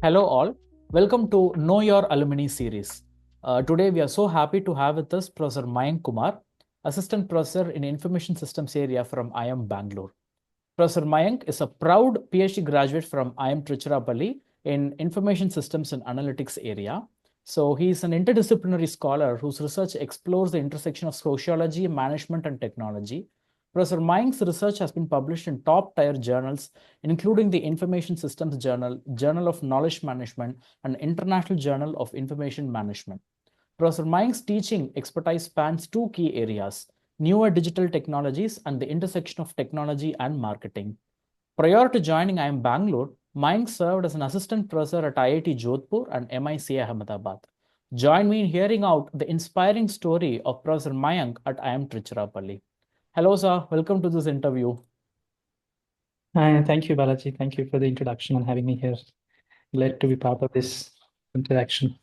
Hello, all. Welcome to Know Your Alumni Series. Today, we are so happy to have with us Professor Mayank Kumar, Assistant Professor in Information Systems area from IIM Bangalore. Professor Mayank is a proud Ph.D. graduate from IIM Trichy in Information Systems and Analytics area. So, he is an interdisciplinary scholar whose research explores the intersection of sociology, management, and technology. Professor Mayank's research has been published in top-tier journals, including the Information Systems Journal, Journal of Knowledge Management, and International Journal of Information Management. Professor Mayank's teaching expertise spans two key areas: newer digital technologies and the intersection of technology and marketing. Prior to joining IIM Bangalore, Mayank served as an assistant professor at IIT Jodhpur and MIC Ahmedabad. Join me in hearing out the inspiring story of Professor Mayank at IIM Trichy. Hello, sir. Welcome to this interview. Hi, thank you, Balaji. Thank you for the introduction and having me here. Glad to be part of this interaction.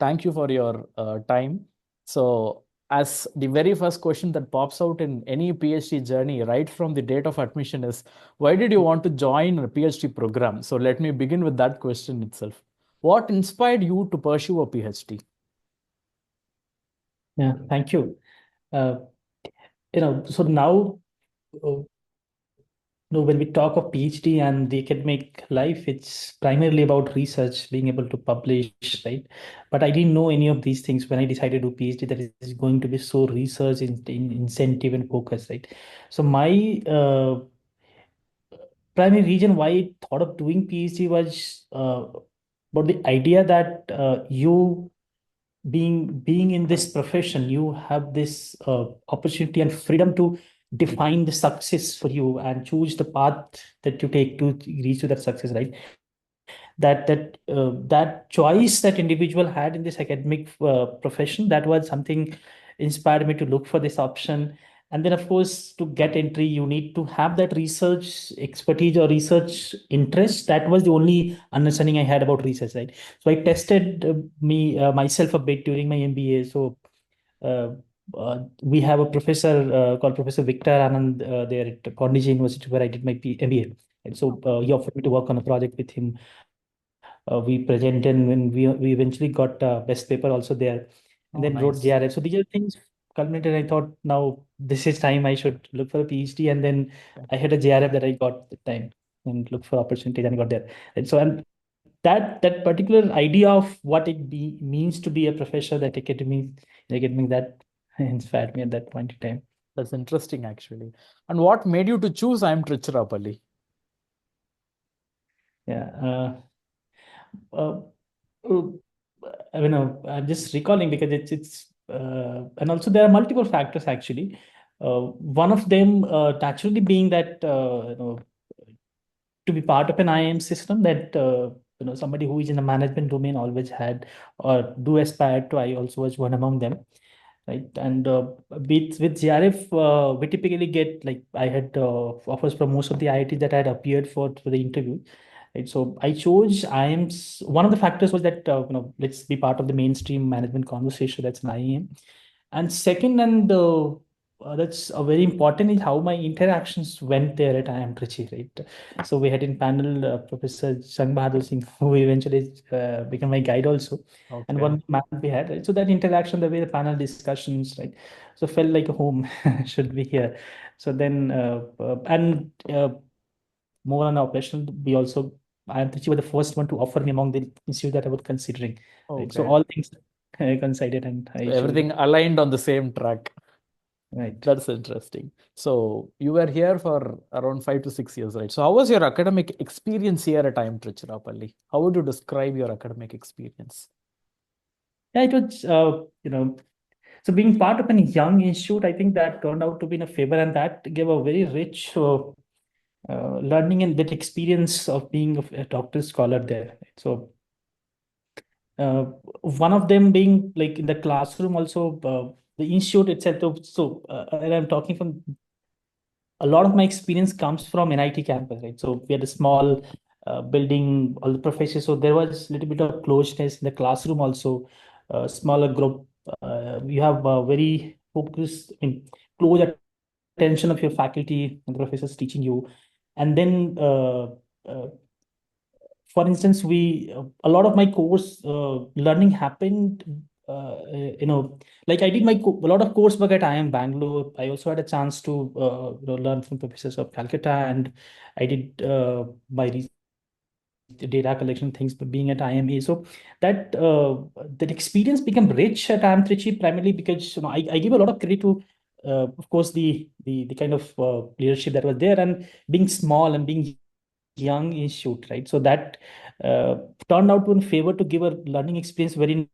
Thank you for your time. So, as the very first question that pops out in any PhD journey, right from the date of admission, is why did you want to join a PhD program? So, let me begin with that question itself. What inspired you to pursue a PhD? Yeah, thank you. Uh, so now, uh, when we talk of PhD and the academic life, it's primarily about research, being able to publish, right? But I didn't know any of these things when I decided to do PhD that is going to be so research in incentive and focus, right? So my primary reason why I thought of doing PhD was about the idea that you being in this profession, you have this opportunity and freedom to define the success for you and choose the path that you take to reach to that success, right? That choice that individual had in this academic profession, that was something inspired me to look for this option. And then of course, to get entry you need to have that research expertise or research interest. That was the only understanding I had about research, right? So I tested me myself a bit during my MBA. So uh, we have a professor called Professor Victor Anand there at Carnegie University, where I did my MBA. And so he offered me to work on a project with him. We presented, and when we eventually got best paper also there, and Oh, then wrote nice. JRF. So these are things culminated. I thought now this is time I should look for a PhD, and then Yeah. I had a JRF that I got the time and looked for opportunities and got there. And so and that particular idea of what means to be a professor, that academic that inspired me at that point in time. That's interesting, actually. And what made you to choose IIM Trichy? Yeah. Uh, uh, I mean, I'm just recalling because and also there are multiple factors actually. One of them naturally being that to be part of an IIM system, that somebody who is in the management domain always had or do aspire to. I also was one among them, right? And with JRF, we typically get, like, I had offers from most of the IIT that I had appeared for the interview, right? So I chose IIM's. One of the factors was that let's be part of the mainstream management conversation. That's an IIM. And second, and that's very important, is how my interactions went there at IIM Trichy, right? So we had in panel Professor Sang Bahadur Singh, who eventually became my guide also, and Okay. one man we had, right? So that interaction, the way the panel discussions, right? So felt like a home should be here. So then, and more on operational, we also, IIM Trichy were the first one to offer me among the institute that I was considering, right? So Okay. all things considered, and So I chose it, everything aligned on the same track. right? That's interesting. So you were here for around 5 to 6 years, right? So how was your academic experience here at IIM Trichy? How would you describe your academic experience? Yeah, it was, so being part of a young institute, I think that turned out to be in a favor, and that gave a very rich learning and that experience of being a doctor scholar there. So uh, one of them being like in the classroom also, the institute itself. So and I'm talking from, a lot of my experience comes from NIT campus, right? So we had a small building, all the professors. So there was a little bit of closeness in the classroom also, smaller group. You have very focused, close attention of your faculty and the professors teaching you. And then for instance, we a lot of my course learning happened. Like I did a lot of coursework at IIM Bangalore. I also had a chance to learn from professors of Calcutta, and I did my data collection things being at IMA. So that that experience became rich at IIM Trichy primarily because I give a lot of credit to of course the kind of leadership that was there, and being small and being young institute, right? So that uh, turned out to in favor to give a learning experience wherein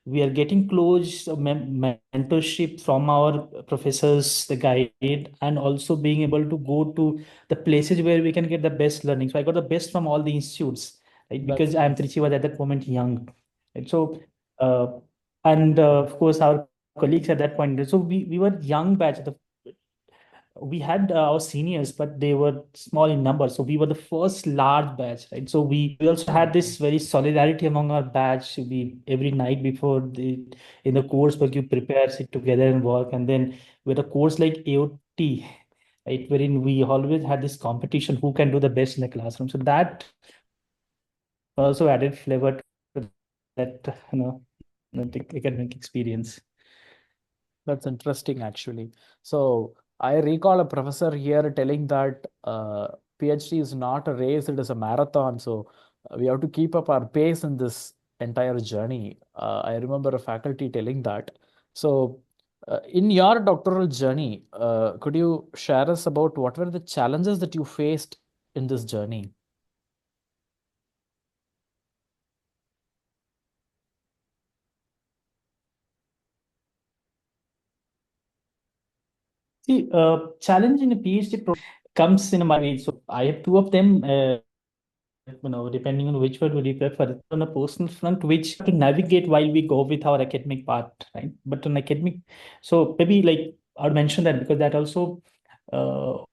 we are getting close mentorship from our professors, the guide, and also being able to go to the places where we can get the best learning. So I got the best from all the institutes, right? That's Because I am nice. Trichy was at that moment young, right? So uh, and of course our colleagues at that point. So we were young batch. We had our seniors, but they were small in number. So we were the first large batch, right? So we also had Okay. this very solidarity among our batch. We every night before the in the course work you prepare, sit together and work, and then with a course like AOT, right, wherein we always had this competition who can do the best in the classroom. So that also added flavor to that the academic experience. That's interesting, actually. So I recall a professor here telling that PhD is not a race, it is a marathon. So we have to keep up our pace in this entire journey. I remember a faculty telling that. So, in your doctoral journey, could you share us about what were the challenges that you faced in this journey? See, challenge in a PhD comes in my way. So I have two of them. Depending on which word would you prefer. On a personal front, which to navigate while we go with our academic part, right? But on academic, so maybe like I would mention that because that also, uh,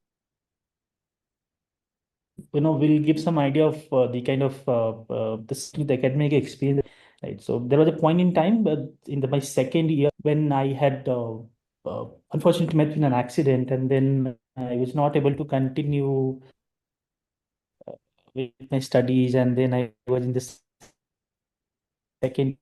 will give some idea of the kind of the academic experience, right? So there was a point in time, in my second year when I had unfortunately met with an accident, and then I was not able to continue with my studies, and then I was in the second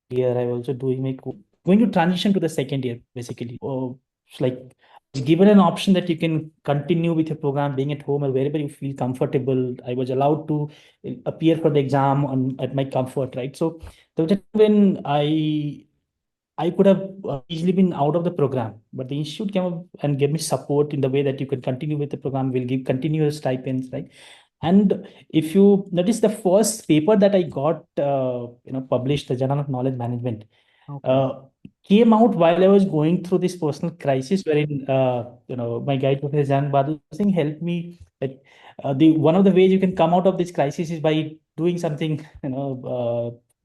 year. I also doing my going to transition to the second year basically. It's like given an option that you can continue with your program being at home or wherever you feel comfortable. I was allowed to appear for the exam on at my comfort, right? So there was a time when I could have easily been out of the program, but the institute came up and gave me support in the way that you can continue with the program. We'll give continuous stipends, right? And if you notice, the first paper that I got, published, the Journal of Knowledge Management, Okay. uh, came out while I was going through this personal crisis, wherein my guide Professor Jan Badal Singh helped me. That the one of the ways you can come out of this crisis is by doing something,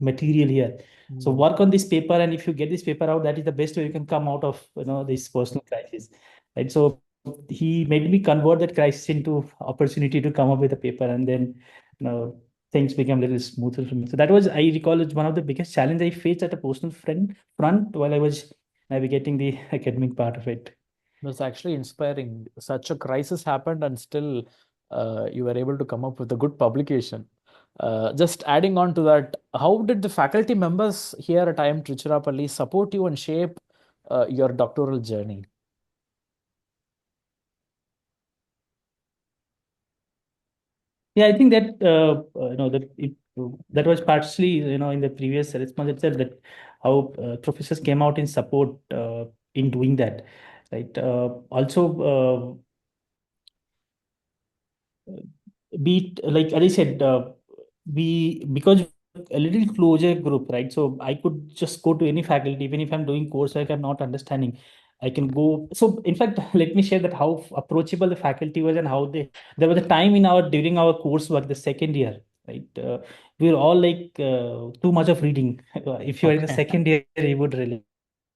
material here. So Mm. work on this paper, and if you get this paper out, that is the best way you can come out of this personal crisis, right? So he made me convert that crisis into opportunity to come up with a paper, and then you know things became a little smoother for me. So that was, I recall, it's one of the biggest challenge I faced at a personal front while I was navigating the academic part of it. That's actually inspiring. Such a crisis happened, and still you were able to come up with a good publication. Just adding on to that, how did the faculty members here at IIM Trichurapalli support you and shape your doctoral journey? Yeah, I think that that was partially in the previous response itself, that how professors came out in support in doing that, right? Also, be it like as I said, we because a little closer group, right? So I could just go to any faculty, even if I'm doing coursework I'm not understanding. I can go. So in fact, let me share that how approachable the faculty was, and how there was a time in our during our coursework, the second year, right? We were all like too much of reading. If you are in the Okay. second year, you would relate.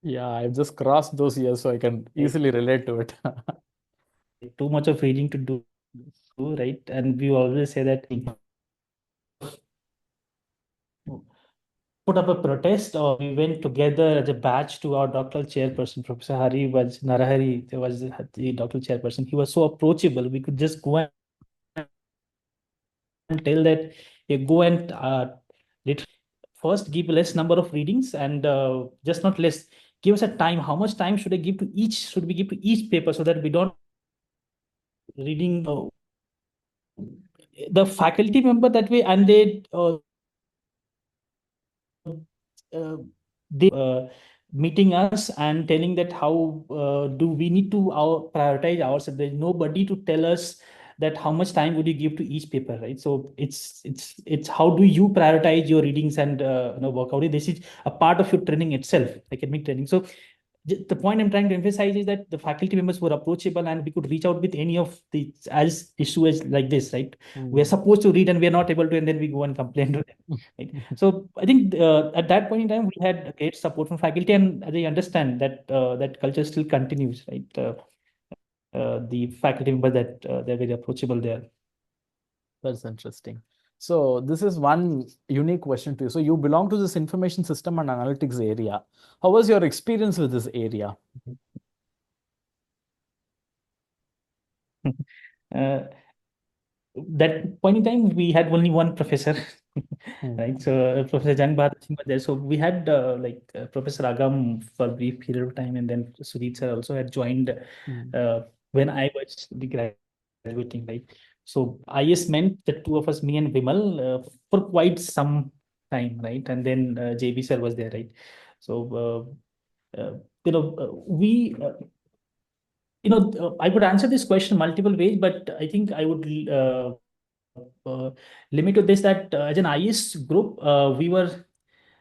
Yeah, I've just crossed those years, so I can Right? easily relate to it. Too much of reading to do, right? And we always say that put up a protest, or we went together as a batch to our doctoral chairperson. Professor Hari was Narahari was the doctoral chairperson. He was so approachable. We could just go tell that you go and first give less number of readings and just not less, give us a time. How much time should I give to each? Should we give to each paper so that we don't reading the faculty member that way, and they meeting us and telling that how do we need to prioritize ourselves. There's nobody to tell us that how much time would you give to each paper, right? So it's how do you prioritize your readings and work out. This is a part of your training itself, academic training. So the point I'm trying to emphasize is that the faculty members were approachable and we could reach out with any of the as issues like this, right? We're supposed to read and we're not able to, and then we go and complain to them, right? So I think at that point in time, we had great support from faculty, and they understand that that culture still continues, right? The faculty members that they're very approachable there. That's interesting. So this is one unique question to you. So you belong to this information system and analytics area. How was your experience with this area? Uh, that point in time, we had only one professor, right? So Professor Jan Bharat Singh was there. So we had Professor Agam for a brief period of time, and then Sudhit sir also had joined when I was graduating, right? So IS meant the two of us, me and Vimal, for quite some time, right? And then JB sir was there, right? So we I would answer this question multiple ways, but I think I would uh, limit to this, that as an IS group, we were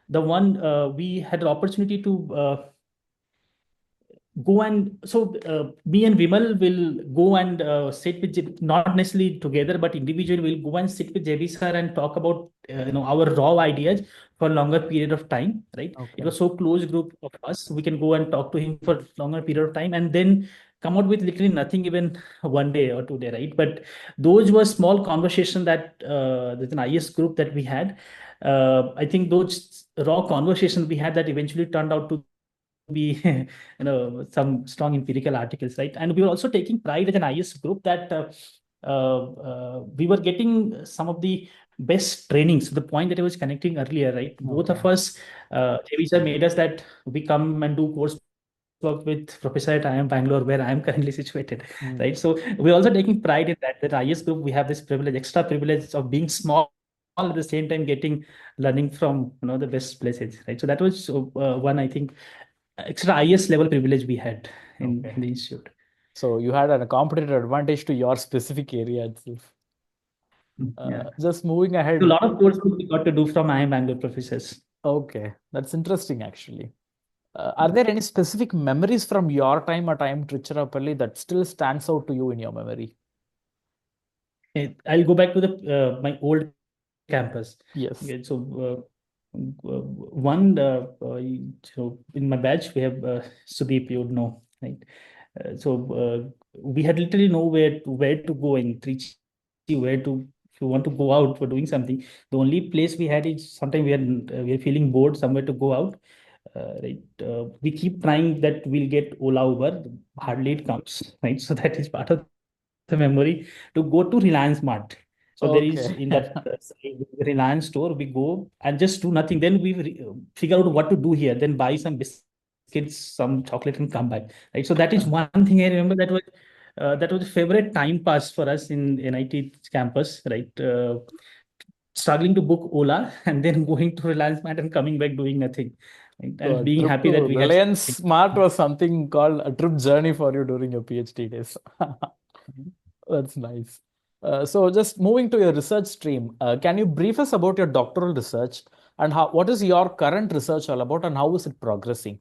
the one, we had the opportunity to go and so me and Vimal will go and sit with not necessarily together, but individually we'll go and sit with JB sir and talk about our raw ideas for a longer period of time, right? It Okay. was so close group of us, we can go and talk to him for longer period of time and then come out with literally nothing even one day or 2 day, right? But those were small conversation that there's an IS group that we had. I think those raw conversations we had that eventually turned out to be some strong empirical articles, right? And we were also taking pride as an IS group that we were getting some of the best trainings. The point that I was connecting earlier, right? Both of us, Javisa made us that we come and do course work with Professor at IIM Bangalore, where I am currently situated, right? So we're also taking pride in that IS group, we have this privilege, extra privilege of being small at the same time getting learning from the best places, right? So that was one, I think, extra IS level privilege we had in the institute. So you had a competitive advantage to your specific area itself. Yeah. Just moving So a ahead. lot of courses we got to do from IIM Bangalore professors. Okay, that's interesting actually. Are there any specific memories from your time at IIM Trichy that still stands out to you in your memory? I'll go back to the my old campus. Yes. Okay, so one so in my batch we have Sudeep, you would know, right? We had literally nowhere to where to go in Trichy, where to if you want to go out for doing something. The only place we had is sometimes we are feeling bored, somewhere to go out. Right, we keep trying that we'll get Ola Uber, hardly it comes, right? So that is part of the memory to go to Reliance Mart. So there is Okay. in that Reliance store, we go and just do nothing. Then we figure out what to do here. Then buy some biscuits, some chocolate, and come back. Right. So that is one thing I remember that was a favorite time pass for us in NIT campus. Right. Struggling to book Ola and then going to Reliance Mart and coming back doing nothing. Right? So And a being trip happy to that we had Reliance something. Smart was something called a trip journey for you during your PhD days. That's nice. So just moving to your research stream, can you brief us about your doctoral research and what is your current research all about and how is it progressing?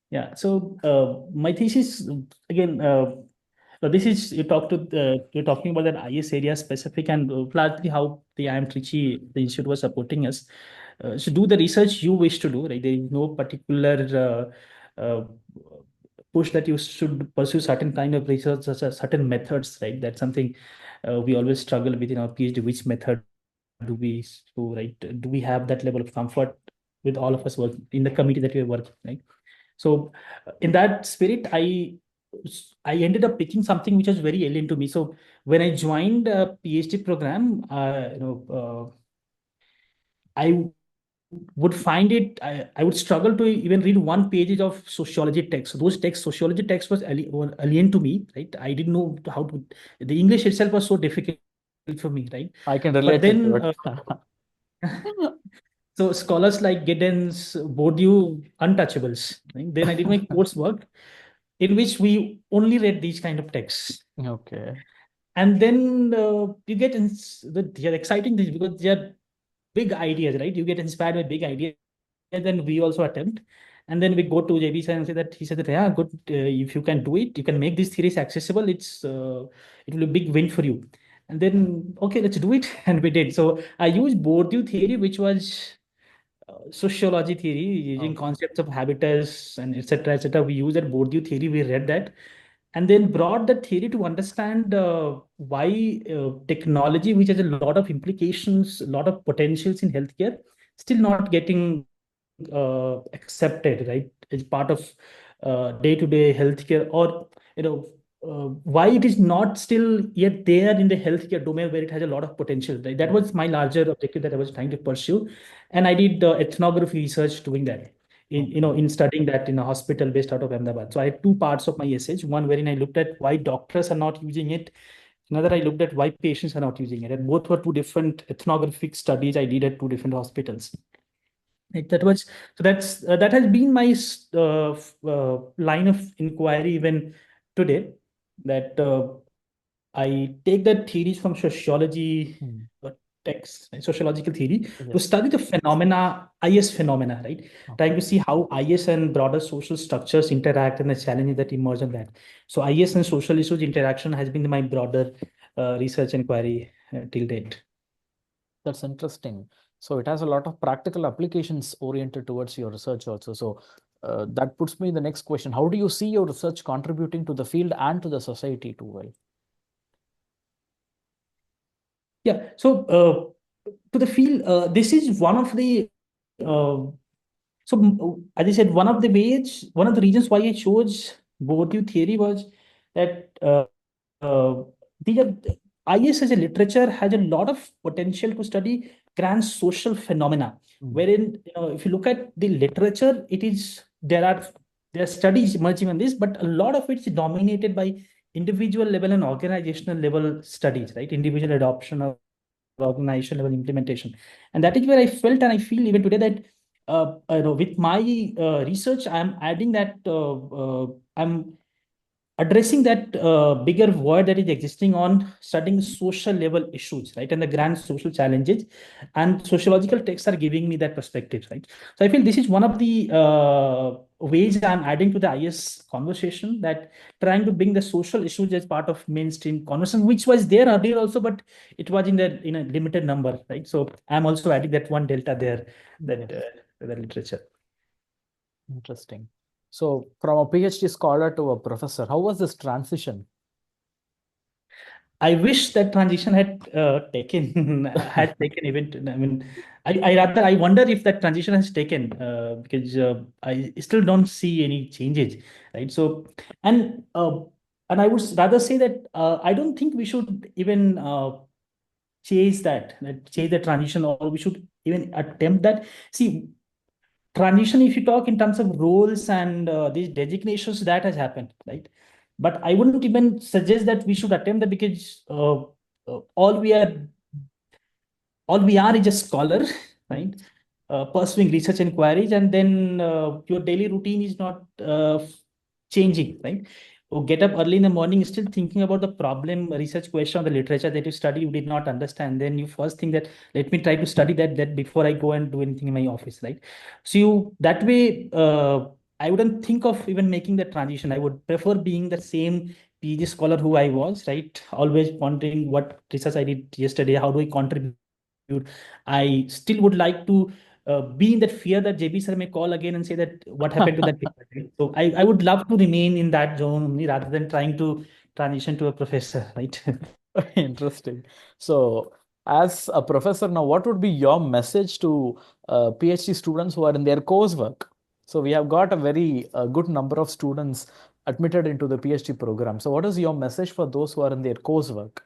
Yeah. So my thesis again. This is you're talking about that IS area specific and largely how the IIM Trichy, the institute was supporting us. So do the research you wish to do, right? There is no particular push that you should pursue certain kind of research, such as certain methods, right? That's something we always struggle with in our PhD. Which method do we do, right? Do we have that level of comfort with all of us working in the committee that we are working, right? So in that spirit, I I ended up picking something which was very alien to me. So when I joined a PhD program, I would find I would struggle to even read one page of sociology text. So those texts, sociology text was were alien to me, right? I didn't know how to, the English itself was so difficult for me, right? I can But relate into then, it. so scholars like Giddens, Bourdieu, untouchables. Right? Then I did my coursework in which we only read these kind of texts. Okay. And then you get they are exciting things because they are big ideas, right? You get inspired by big ideas, and then we also attempt. And then we go to JB sir and say that he said that, yeah, good. If you can do it, you can make these theories accessible. It will be a big win for you. And then okay, let's do it, and we did. So I used Bourdieu theory, which was sociology theory using Okay. concepts of habitus and etc. etc. We use that Bourdieu theory. We read that, and then brought that theory to understand why technology, which has a lot of implications, a lot of potentials in healthcare, still not getting accepted, right? As part of day-to-day healthcare, or why it is not still yet there in the healthcare domain where it has a lot of potential, right? That Yeah. was my larger objective that I was trying to pursue, and I did ethnography research doing that. Okay. In studying that in a hospital based out of Ahmedabad. So I had two parts of my essay. One wherein I looked at why doctors are not using it. Another, I looked at why patients are not using it. And both were two different ethnographic studies I did at two different hospitals. Right, that was so that has been my line of inquiry even today. That I take that theories from sociology Hmm. text, right, sociological theory, to Yes. study the phenomena, IS phenomena, right? Trying Okay. to see how IS and broader social structures interact and the challenges that emerge on that. So IS and social issues interaction has been my broader research inquiry till date. That's interesting. So it has a lot of practical applications oriented towards your research also. So that puts me in the next question. How do you see your research contributing to the field and to the society too? Well, Yeah. So to the field, this is one of the uh, as I said, one of the reasons why I chose Bourdieu theory was that uh, these are, IS as a literature has a lot of potential to study grand social phenomena. mm, Wherein, if you look at the literature, it is there are studies emerging on this, but a lot of it is dominated by individual level and organizational level studies, right? Individual adoption or organization level implementation, and that is where I felt and I feel even today that with my research, I'm adding that I'm addressing that bigger void that is existing on studying social level issues, right, and the grand social challenges, and sociological texts are giving me that perspective, right. So I feel this is one of the ways I'm adding to the IS conversation, that trying to bring the social issues as part of mainstream conversation, which was there earlier also, but it was in a limited number, right. So I'm also adding that one delta there, that yes, the literature. interesting. So from a PhD scholar to a professor, how was this transition? I wish that transition had taken had taken even. I mean, I wonder if that transition has taken because I still don't see any changes, right? So, and uh, and I would rather say that I don't think we should even chase the transition, or we should even attempt that. See, transition, if you talk in terms of roles and these designations, that has happened, right? But I wouldn't even suggest that we should attempt that, because all we are is a scholar, right? Pursuing research inquiries, and then your daily routine is not changing, right? Or get up early in the morning, still thinking about the problem, research question, or the literature that you study, you did not understand. Then you first think that let me try to study that before I go and do anything in my office, right? So you that way, I wouldn't think of even making the transition. I would prefer being the same PhD scholar who I was, right? Always wondering what research I did yesterday, how do I contribute. I still would like to be in that fear that JB sir may call again and say that what happened to that paper. Right? So I would love to remain in that zone only, rather than trying to transition to a professor, right? Interesting. So, as a professor now, what would be your message to PhD students who are in their coursework? So we have got a very good number of students admitted into the PhD program. So what is your message for those who are in their coursework?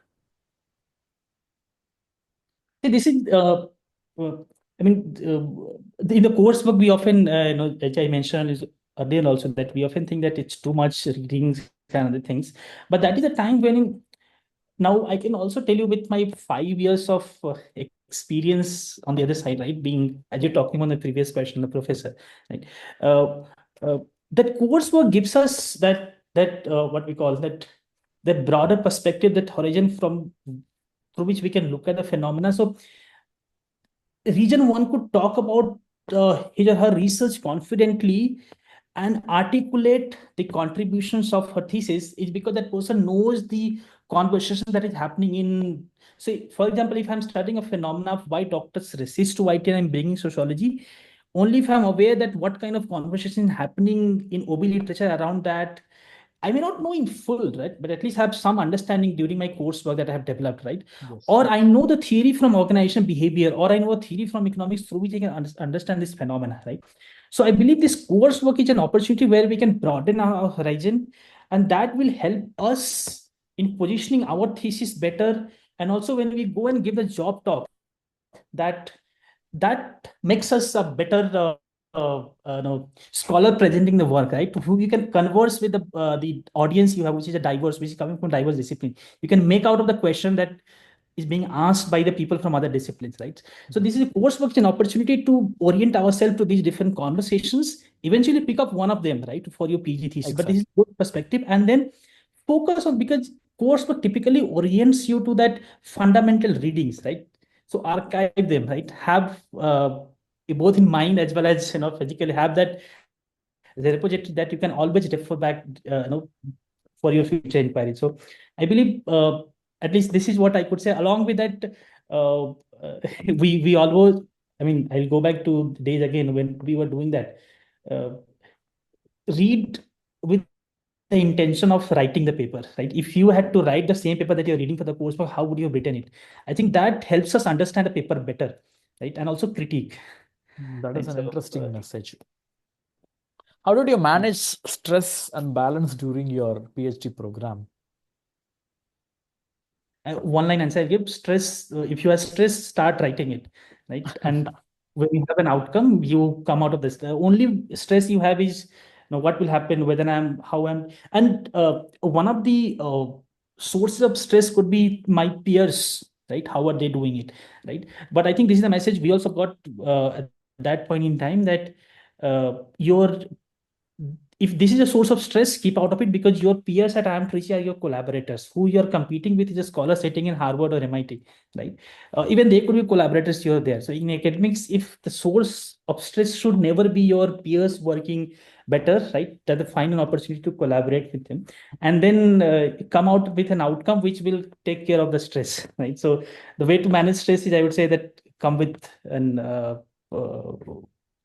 See, this is, I mean, in the coursework, we often, as I mentioned is earlier also, that we often think that it's too much readings and other things. But that is a time when now I can also tell you with my 5 years of experience on the other side, right? Being, as you're talking on the previous question, the professor, right? Uh, uh, that coursework gives us that what we call that broader perspective, that horizon from through which we can look at the phenomena. So region one could talk about his or her research confidently and articulate the contributions of her thesis, is because that person knows the conversation that is happening in, say, for example, if I'm studying a phenomena of why doctors resist to IT and I'm bringing sociology, only if I'm aware that what kind of conversation is happening in OB literature around that, I may not know in full, right? But at least have some understanding during my coursework that I have developed, right? Yes. Or I know the theory from organization behavior, or I know a theory from economics through which I can understand this phenomena, right? So I believe this coursework is an opportunity where we can broaden our horizon, and that will help us in positioning our thesis better. And also when we go and give the job talk, that makes us a better scholar presenting the work, right? Who you can converse with the audience you have, which is a diverse, which is coming from diverse discipline. You can make out of the question that is being asked by the people from other disciplines, right? So Mhm. this is a coursework, an opportunity to orient ourselves to these different conversations, eventually pick up one of them, right, for your PG thesis. But this is Exactly. good perspective, and then focus on, because coursework typically orients you to that fundamental readings, right? So archive them, right? Have both in mind as well as physically have that repository that you can always refer back, for your future inquiry. So I believe, at least this is what I could say. Along with that, uh, we always, I mean, I'll go back to days again when we were doing that. Uh, Read with the intention of writing the paper, right? If you had to write the same paper that you're reading for the coursework, how would you have written it? I think that helps us understand the paper better, right? And also critique, That right? is an So interesting message. How did you manage stress and balance during your PhD program? one line answer I give: stress. If you are stressed, start writing it, right? And when you have an outcome, you come out of this. The only stress you have is, what will happen, whether I'm, how I'm, and one of the sources of stress could be my peers, right? How are they doing it, right? But I think this is a message we also got at that point in time, that your if this is a source of stress, keep out of it, because your peers at IIM Trichy are your collaborators. Who you're competing with is a scholar sitting in Harvard or MIT, right? Even they could be collaborators here or there. So in academics, if the source of stress should never be your peers working better, right? That find an opportunity to collaborate with them, and then come out with an outcome which will take care of the stress, right? So the way to manage stress is, I would say, that come with an uh,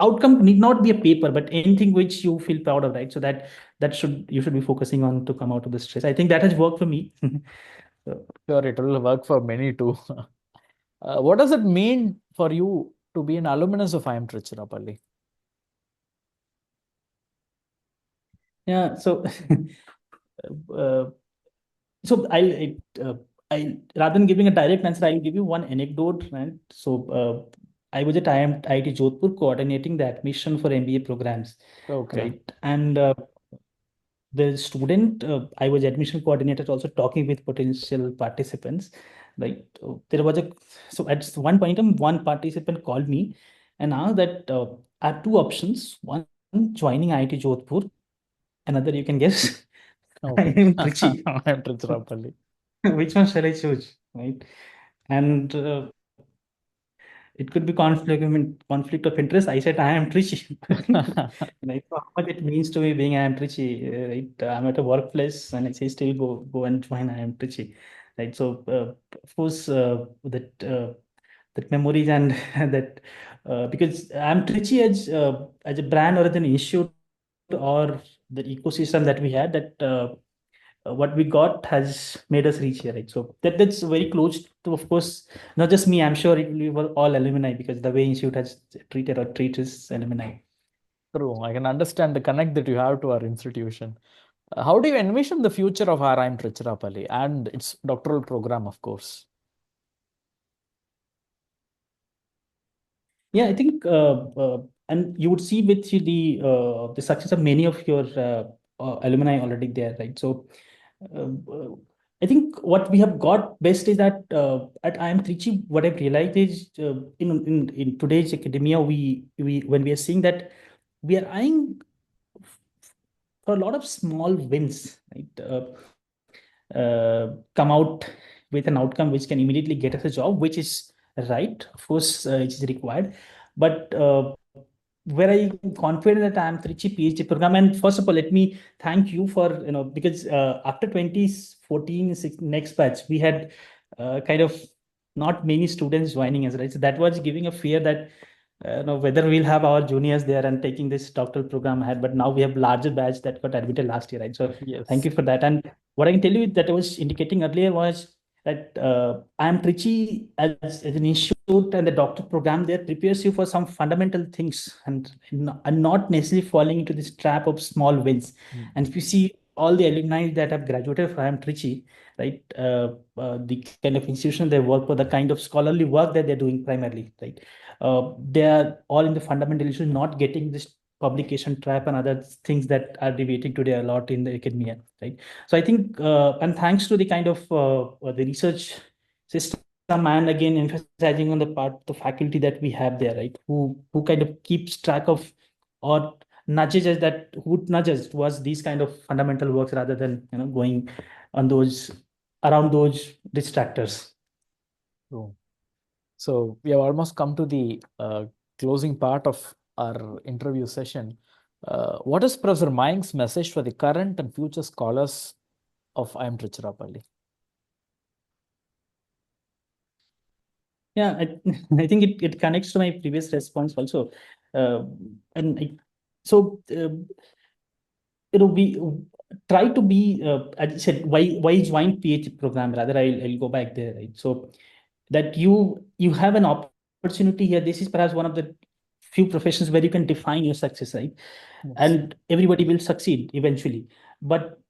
outcome need not be a paper, but anything which you feel proud of, right? So that should you should be focusing on to come out of the stress. I think that has worked for me. So, Sure, it will work for many too. What does it mean for you to be an alumnus of IIM Trichy? yeah. So uh, so I rather than giving a direct answer, I'll give you one anecdote, right? So I was at IIT Jodhpur coordinating the admission for MBA programs, Okay. right? And the student, I was admission coordinator, also talking with potential participants, right? There was a, so at one point in time, one participant called me and asked that I have two options: one, joining IIT Jodhpur; another, you can guess, Okay. IIM Trichy. IIM Trichy. Which one shall I choose, right? And it could be conflict of interest. I said I am Trichy. Like, so how much it means to me being I am Trichy, right? I'm at a workplace and I say still go and join I am Trichy, right? So of course that memories and that because I am Trichy as a brand or as an issue, or the ecosystem that we had, that what we got has made us reach here, right? So that's very close to, of course, not just me. I'm sure it will be for all alumni, because the way institute has treated or treats its alumni. True. I can understand the connect that you have to our institution. How do you envision the future of IIM Trichy and its doctoral program, of course? Yeah, I think, and you would see with the success of many of your alumni already there, right? So, I think what we have got best is that at IIM Trichy, what I've realized is in today's academia, we when we are seeing that we are eyeing for a lot of small wins, right? Come out with an outcome which can immediately get us a job, which is right, of course, it is required. But where I'm confident that I'm Trichy PhD program. And first of all, let me thank you for, because after 2014, next batch, we had kind of not many students joining us, right? So that was giving a fear that whether we'll have our juniors there and taking this doctoral program ahead. But now we have larger batch that got admitted last year, right? So thank Yes. you for that. And what I can tell you that I was indicating earlier was that I am Trichy as an institute, and the doctor program there prepares you for some fundamental things, and not necessarily falling into this trap of small wins. Mm. And if you see all the alumni that have graduated from I am Trichy, right, the kind of institution they work for, the kind of scholarly work that they're doing primarily, right, they are all in the fundamental issues, not getting this publication trap and other things that are debating today a lot in the academia, right? So I think, and thanks to the kind of the research system, and again emphasizing on the part the faculty that we have there, right, who kind of keeps track of or nudges us, that who nudges towards these kind of fundamental works rather than going on those around those distractors. True. So we have almost come to the closing part of our interview session. What is Professor Mayank's message for the current and future scholars of IIM Trichy? Yeah, I think it connects to my previous response also. Uh, and so, we try to be, as I said, why join PhD program? Rather, I'll go back there, right? So that you have an opportunity here. This is perhaps one of the few professions where you can define your success, right? Yes. And everybody will succeed eventually. But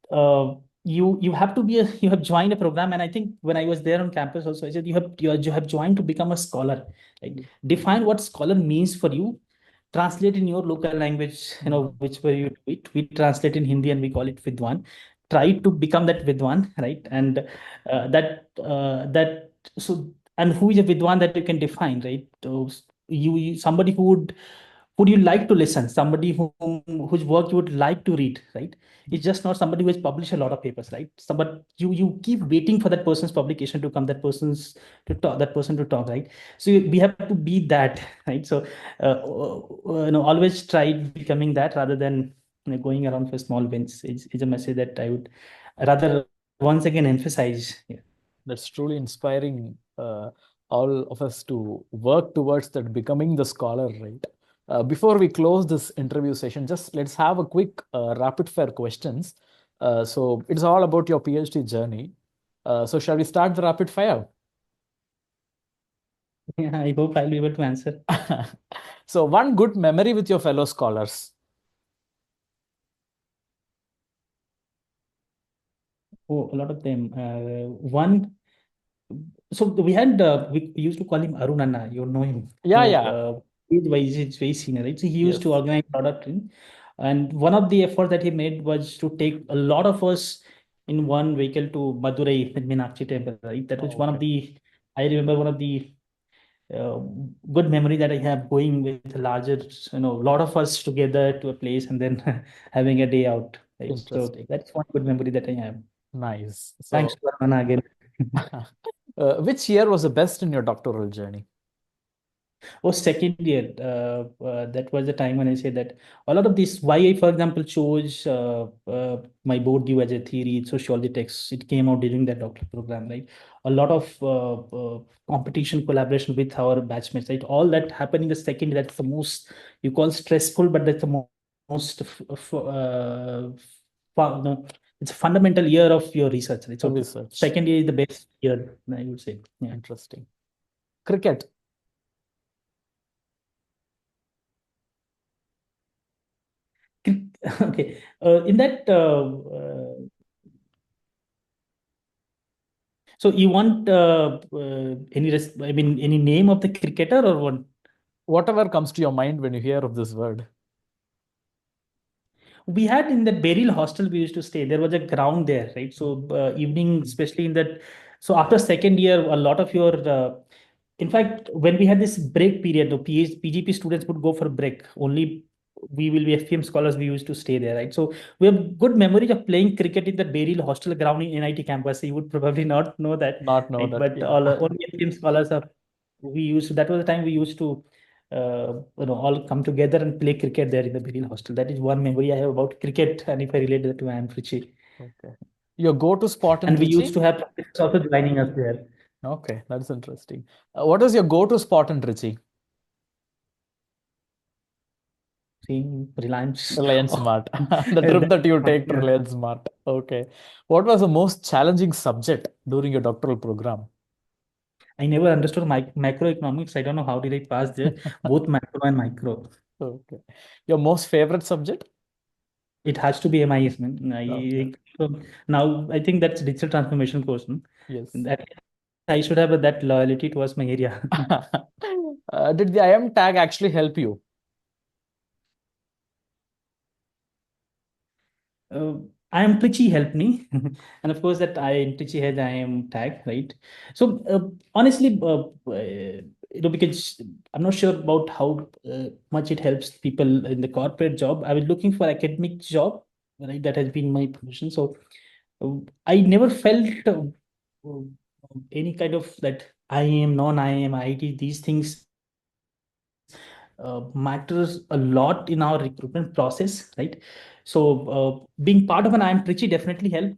you have to be you have joined a program. And I think when I was there on campus also, I said you have joined to become a scholar, right? Define what scholar means for you, translate in your local language, Mm. which way you do it. We translate in Hindi and we call it Vidwan. Try to become that Vidwan, right? And that so and who is a Vidwan that you can define, right? So somebody who would you like to listen, somebody whose work you would like to read, right? It's just not somebody who has published a lot of papers, right? So, but you keep waiting for that person's publication to come, that person to talk, right? So we have to be that, right? So always try becoming that rather than going around for small wins. Is a message that I would rather once again emphasize. Yeah. That's truly inspiring all of us to work towards that becoming the scholar, right? Before we close this interview session, just let's have a quick rapid fire questions. So it's all about your PhD journey. So shall we start the rapid fire? Yeah, I hope I'll be able to answer. So one good memory with your fellow scholars. Oh, a lot of them. One, so we used to call him Arunana. You know him. Yeah, yeah. Age wise, it's very senior, right? So he used to Yes. organize a lot of things, and one of the efforts that he made was to take a lot of us in one vehicle to Madurai, the Meenakshi temple. Right, that was Oh, one of okay. the. I remember one of the uh, good memory that I have going with a larger, lot of us together to a place and then having a day out. Right, so Interesting. that's one good memory that I have. Nice. Thanks So, to Arunana again. which year was the best in your doctoral journey? Oh, second year. That was the time when I said that a lot of this, why I, for example, chose my board due as a theory, sociology text, it came out during that doctoral program, right? A lot of competition, collaboration with our batchmates, right? All that happened in the second year. That's the most, you call stressful, but that's the most, no, it's a fundamental year of your research, right? So Research. second year is the best year, I would say. Yeah. Interesting. Cricket. Okay. In that, so you want I mean, any name of the cricketer or what? Whatever comes to your mind when you hear of this word. We had in that Beryl hostel we used to stay. There was a ground there, right? So evening, especially in that. So after second year, a lot of your in fact, when we had this break period, the PGP students would go for break. Only we will be FPM scholars. We used to stay there, right? So we have good memories of playing cricket in the Beryl hostel ground in NIT campus. So you would probably not know that, Not know right? that. But Yeah. all only FPM scholars are. We used to, that was the time we used to all come together and play cricket there in the Beryl hostel. That is one memory I have about cricket, and if I relate that to IIM Trichy. Okay. Your go-to spot in And we used Trichy? to have practice also joining us there. Okay, that's interesting. What is your go-to spot in Trichy? Seeing Reliance. Reliance Oh, Smart. The trip that, that you take to yeah. Reliance Smart. Okay. What was the most challenging subject during your doctoral program? I never understood macroeconomics. I don't know how did I pass there, both macro and micro. Okay. Your most favorite subject? It has to be MIS, man. Okay. Now I think that's digital transformation course. No? Yes. That I should have that loyalty towards my area. Did the IM tag actually help you? uh, I am Trichy helped me, and of course that I in Trichy has I am tag, right. So honestly, because I'm not sure about how much it helps people in the corporate job. I was looking for academic job, right? That has been my profession. So I never felt uh, any kind of that I am non-IIM IT. These things matters a lot in our recruitment process, right? So being part of an IIM Trichy definitely help,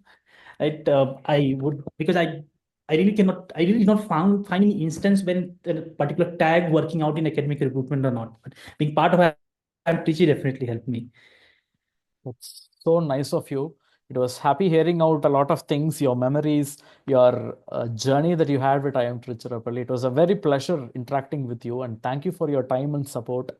right? I would because I really not find any instance when a particular tag working out in academic recruitment or not. But being part of IIM Trichy definitely helped me. That's so nice of you. It was happy hearing out a lot of things, your memories, your journey that you had with IM Trichirappalli. It was a very pleasure interacting with you, and thank you for your time and support.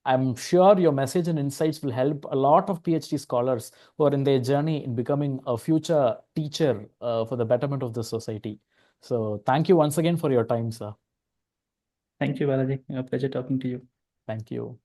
I'm sure your message and insights will help a lot of PhD scholars who are in their journey in becoming a future teacher for the betterment of the society. So, thank you once again for your time, sir. Thank you, Balaji. A pleasure talking to you. Thank you.